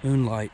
Moonlight.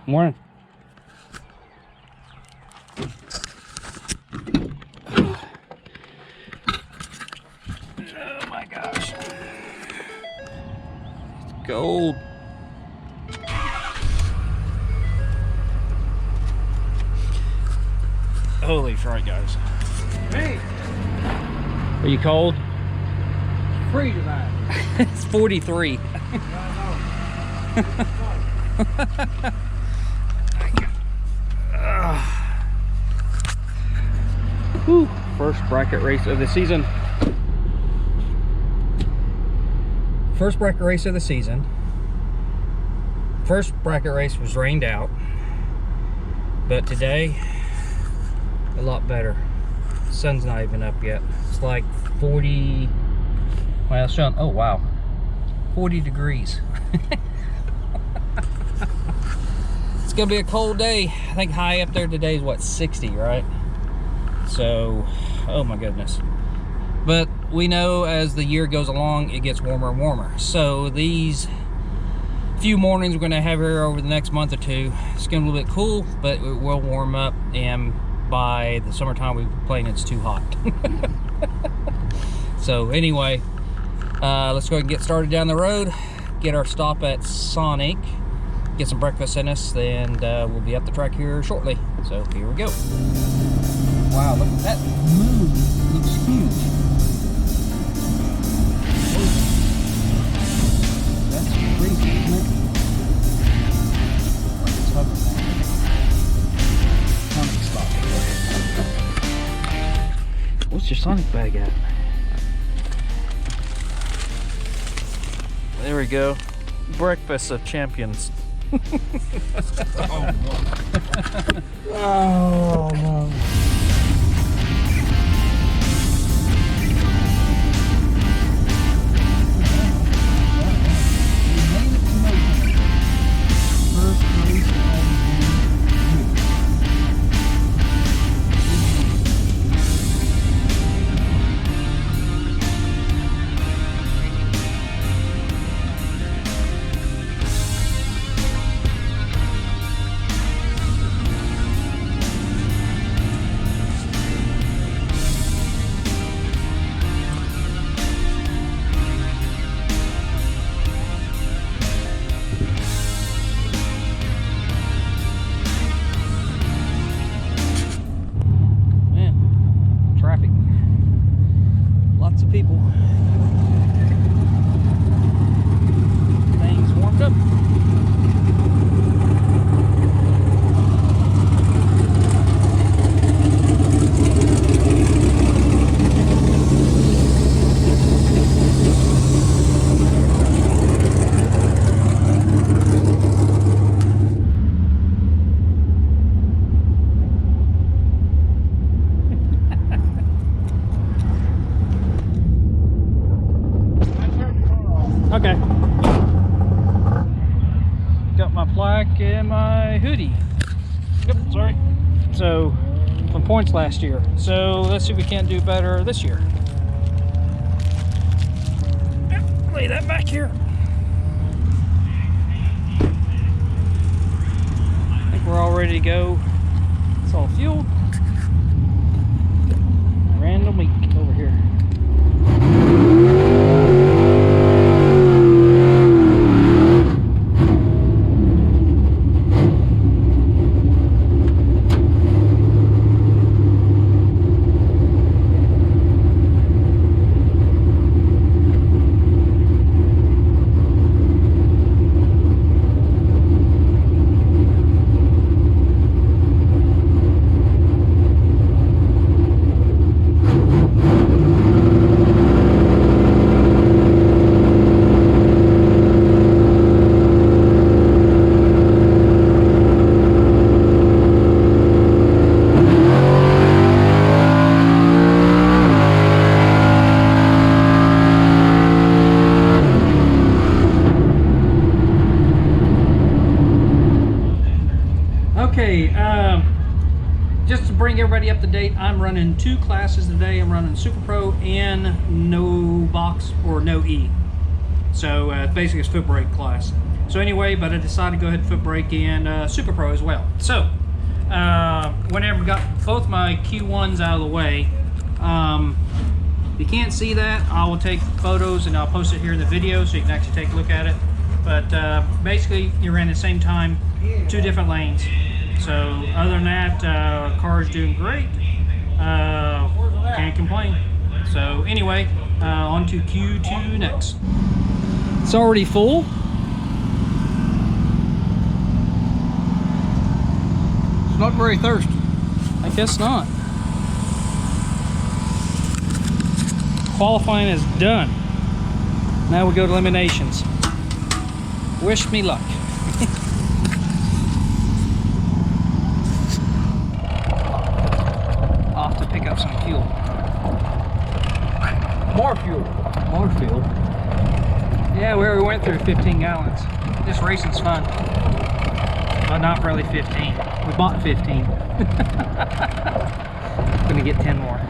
Morning. Oh my gosh. It's gold. Holy fright, guys. Hey! Are you cold? Free tonight. It's 43. Whew. First bracket race of the season. First bracket race of the season. First bracket race was rained out, but today a lot better. The sun's not even up yet. It's like 40. Well, it's showing. Oh wow, 40 degrees. It's gonna be a cold day. I think high up there today is what, 60, right? So, oh my goodness. But we know as the year goes along, it gets warmer and warmer. So these few mornings we're gonna have here over the next month or two, it's gonna be a little bit cool, but it will warm up, and by the summertime we complain it's too hot. So anyway, let's go ahead and get started down the road, get our stop at Sonic, get some breakfast in us, and we'll be up the track here shortly. So here we go. Wow, look at that moon. Looks huge. Oh. That's crazy, isn't it? Like it's hovering now. Sonic stop. What's your Sonic bag at? There we go. Breakfast of champions. Oh no. Oh no. People. Things warmed up. Okay. Got my plaque and my hoodie. Yep, sorry. So, from points last year. So, let's see if we can't do better this year. Yep, lay that back here. I think we're all ready to go. It's all fueled. Random leak over here. everybody up to date. I'm running 2 classes today. I'm running Super Pro and no box or no E. So basically it's foot brake class. So anyway, but I decided to go ahead and foot brake and Super Pro as well. So whenever I got both my Q1s out of the way, if you can't see that, I will take photos and I'll post it here in the video so you can actually take a look at it. But basically you ran at the same time, 2 different lanes. So other than that, car's doing great. Can't complain. So anyway, on to Q2 next. It's already full. It's not very thirsty. I guess not. Qualifying is done. Now we go to eliminations. Wish me luck. I'll have to pick up some fuel. More fuel. More fuel. Yeah, we already went through 15 gallons. This racing's fun. But not really 15. We bought 15. Gonna get 10 more.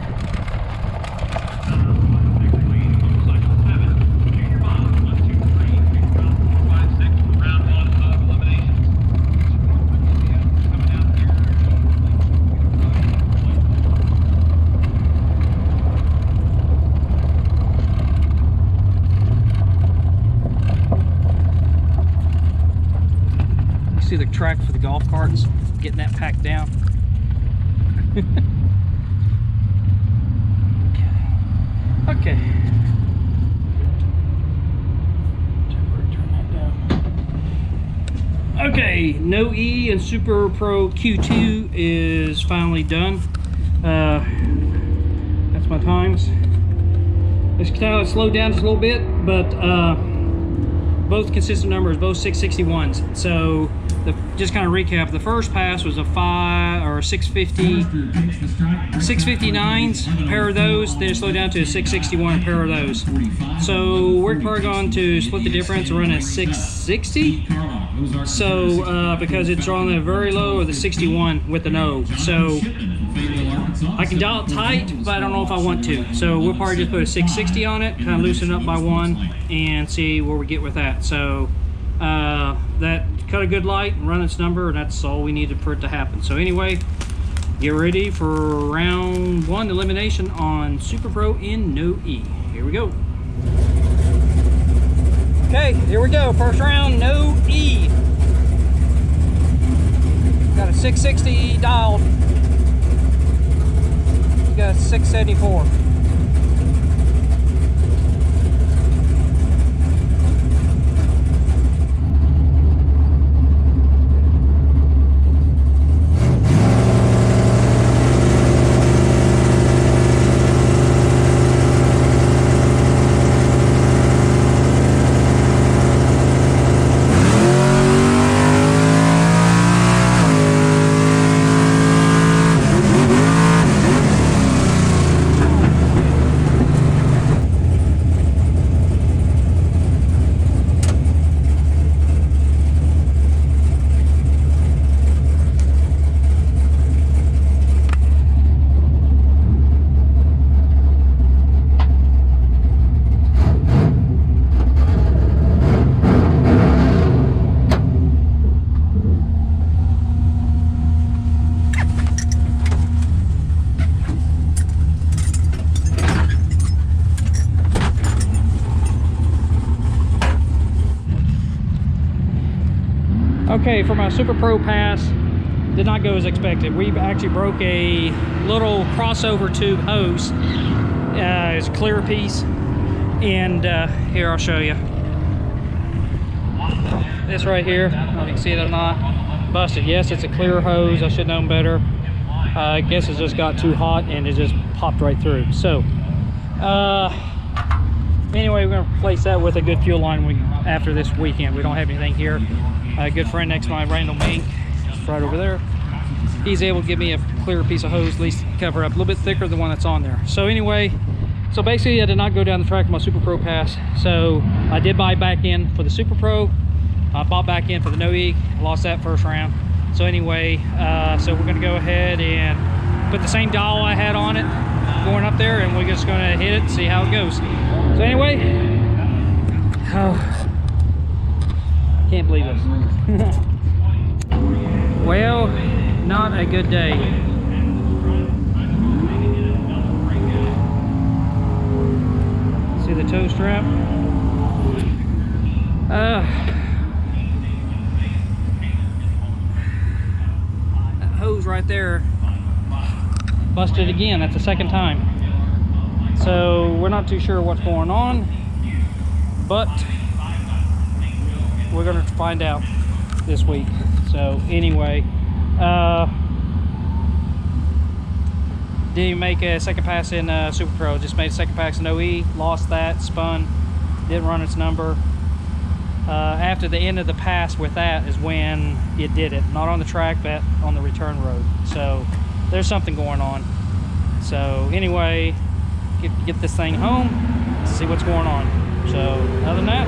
See the track for the golf carts, getting that packed down. Okay. Okay, no E and Super Pro Q2 is finally done. That's my times. It's kind of slowed down just a little bit, but both consistent numbers, both 661s. So just kind of recap, the first pass was a 659s, a pair of those, then it slowed down to a 661, a pair of those. So we're probably going to split the difference and run a 660. So because it's on the very low of the 61 with an O. So I can dial it tight, but I don't know if I want to. So we'll probably just put a 660 on it, kind of loosen it up by 1 and see where we get with that. So that cut a good light and run its number, and that's all we needed for it to happen. So anyway, get ready for round 1 elimination on Super Pro in no E. Here we go. Okay, here we go. First round, no E. Got a 660 dialed. You got a 674. Okay, for my Super Pro pass, did not go as expected. We actually broke a little crossover tube hose. It's a clear piece, and here I'll show you. This right here, I don't know if you can see it or not, busted. Yes, it's a clear hose. I should have known better. I guess it just got too hot and it just popped right through. So anyway, we're going to replace that with a good fuel line after this weekend. We don't have anything here. A good friend next to mine, Randall Mink, right over there, he's able to give me a clear piece of hose, at least cover up a little bit thicker than the one that's on there. So anyway, so basically I did not go down the track with my Super Pro pass. So I did buy back in for the Super Pro. I bought back in for the No E, lost that first round. So anyway, so we're gonna go ahead and put the same dowel I had on it going up there, and we're just gonna hit it and see how it goes. So anyway, oh, I can't believe it. Well, not a good day. See the toe strap? That hose right there busted again. That's the second time. So we're not too sure what's going on, but we're going to find out this week. So anyway, didn't make a second pass in Super Pro. Just made a second pass in OE, lost that, spun, didn't run its number. After the end of the pass with that is when it did it. Not on the track, but on the return road. So there's something going on. So anyway, get this thing home, see what's going on. So other than that,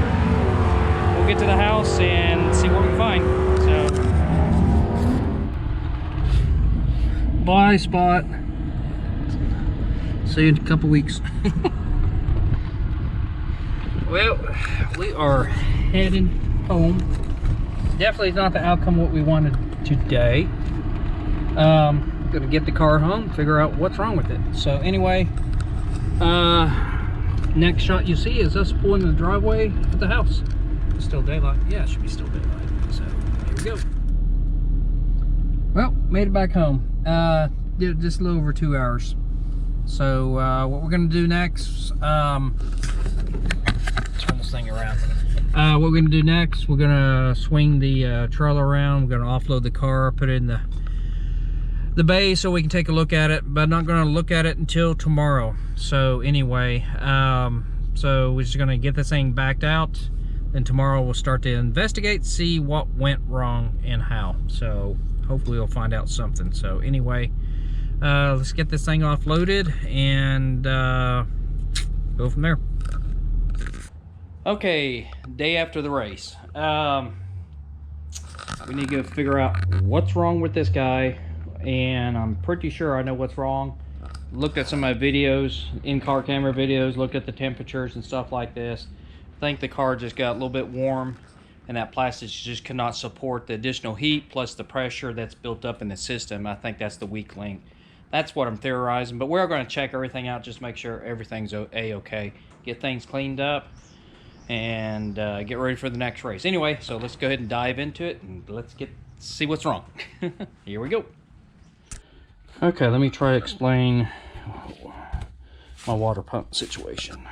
we'll get to the house and see what we can find. So bye, Spot. See you in a couple weeks. Well, we are heading home. Definitely not the outcome what we wanted today. Gonna get the car home, figure out what's wrong with it. So anyway, next shot you see is us pulling the driveway at the house. It's still daylight. Yeah, it should be still daylight. So here we go. Well, made it back home. Did it just a little over 2 hours. So what we're gonna do next, turn this thing around. What we're gonna do next, we're gonna swing the trailer around. We're gonna offload the car, put it in the bay so we can take a look at it, but not gonna look at it until tomorrow. So anyway, so we're just gonna get this thing backed out. Then tomorrow we'll start to investigate, see what went wrong and how. So hopefully we'll find out something. So anyway, let's get this thing offloaded and go from there. Okay, day after the race. We need to go figure out what's wrong with this guy, and I'm pretty sure I know what's wrong. Looked at some of my videos, in-car camera videos, looked at the temperatures and stuff like this. I think the car just got a little bit warm, and that plastic just cannot support the additional heat plus the pressure that's built up in the system. I think that's the weak link. That's what I'm theorizing, but we're going to check everything out, just make sure everything's a-okay. Get things cleaned up and get ready for the next race. Anyway, so let's go ahead and dive into it and let's see what's wrong. Here we go. Okay, let me try to explain my water pump situation.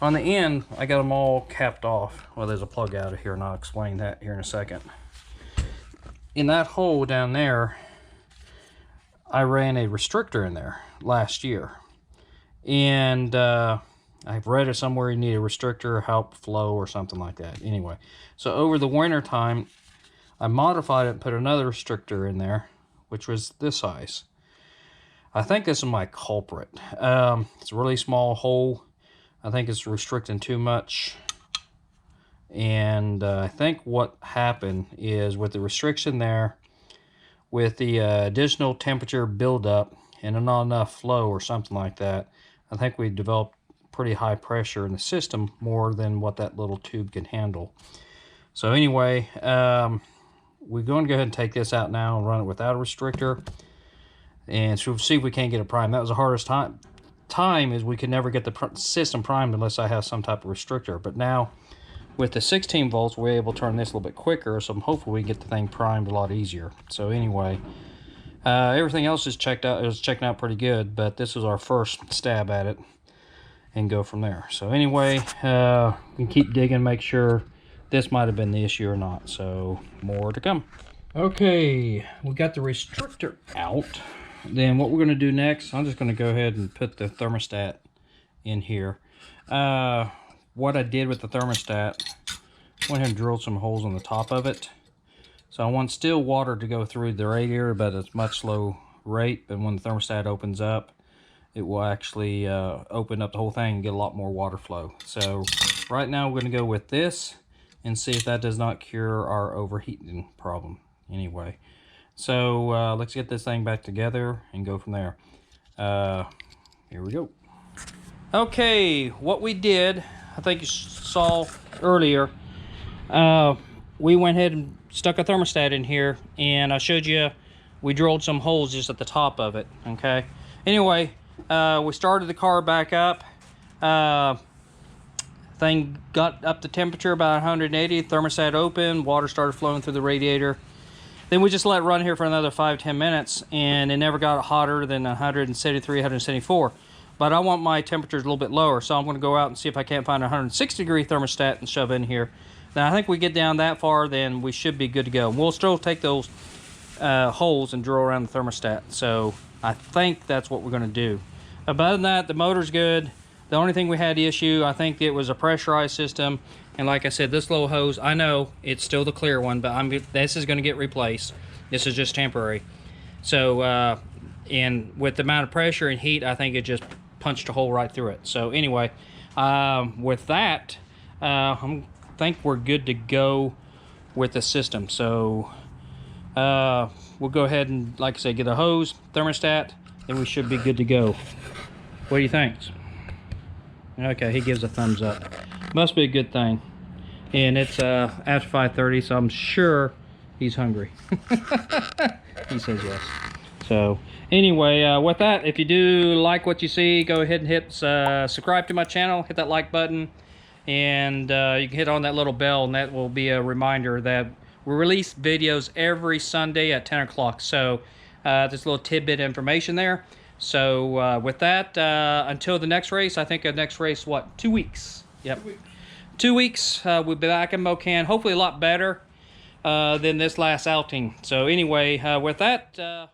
On the end, I got them all capped off. Well, there's a plug out of here, and I'll explain that here in a second. In that hole down there, I ran a restrictor in there last year, and I've read it somewhere you need a restrictor, help flow or something like that. Anyway, so over the winter time, I modified it and put another restrictor in there, which was this size. I think this is my culprit. It's a really small hole. I think it's restricting too much. And I think what happened is with the restriction there, with the additional temperature buildup and not enough flow or something like that, I think we developed pretty high pressure in the system, more than what that little tube can handle. So anyway, we're going to go ahead and take this out now and run it without a restrictor, and so we'll see if we can't get it primed. That was the hardest time is we could never get the system primed unless I have some type of restrictor. But now with the 16 volts, we're able to turn this a little bit quicker, so hopefully we can get the thing primed a lot easier. So anyway, everything else is checked out. It was checking out pretty good, but this is our first stab at it, and go from there. So anyway, we can keep digging, make sure this might have been the issue or not. So more to come. Okay, we got the restrictor out. Then what we're going to do next, I'm just going to go ahead and put the thermostat in here. What I did with the thermostat, went ahead and drilled some holes on the top of it. So I want still water to go through the radiator, but at a much slow rate. But when the thermostat opens up, it will actually open up the whole thing and get a lot more water flow. So right now we're going to go with this and see if that does not cure our overheating problem. Anyway, So let's get this thing back together and go from there. Here we go. Okay, what we did, I think you saw earlier, we went ahead and stuck a thermostat in here, and I showed you we drilled some holes just at the top of it. Okay, anyway, we started the car back up. Thing got up to temperature about 180, thermostat open, water started flowing through the radiator. Then we just let it run here for another 5-10 minutes, and it never got hotter than 173, 174. But I want my temperatures a little bit lower, so I'm going to go out and see if I can't find a 160-degree thermostat and shove in here. Now I think we get down that far, then we should be good to go. We'll still take those holes and drill around the thermostat. So I think that's what we're going to do. Other than that, the motor's good. The only thing we had the issue, I think it was a pressurized system. And like I said, this little hose, I know it's still the clear one, but this is going to get replaced. This is just temporary. So, and with the amount of pressure and heat, I think it just punched a hole right through it. So anyway, with that, I think we're good to go with the system. So we'll go ahead and, like I said, get a hose, thermostat, and we should be good to go. What do you think? Okay, he gives a thumbs up. Must be a good thing. And it's after 5:30, so I'm sure he's hungry. He says yes. So anyway, with that, if you do like what you see, go ahead and hit subscribe to my channel, hit that like button, and you can hit on that little bell, and that will be a reminder that we release videos every Sunday at 10 o'clock. So there's a little tidbit information there. So with that, until the next race, I think the next race, what, 2 weeks? Yep. 2 weeks. We'll be back in Mokan, hopefully a lot better than this last outing. So anyway, with that...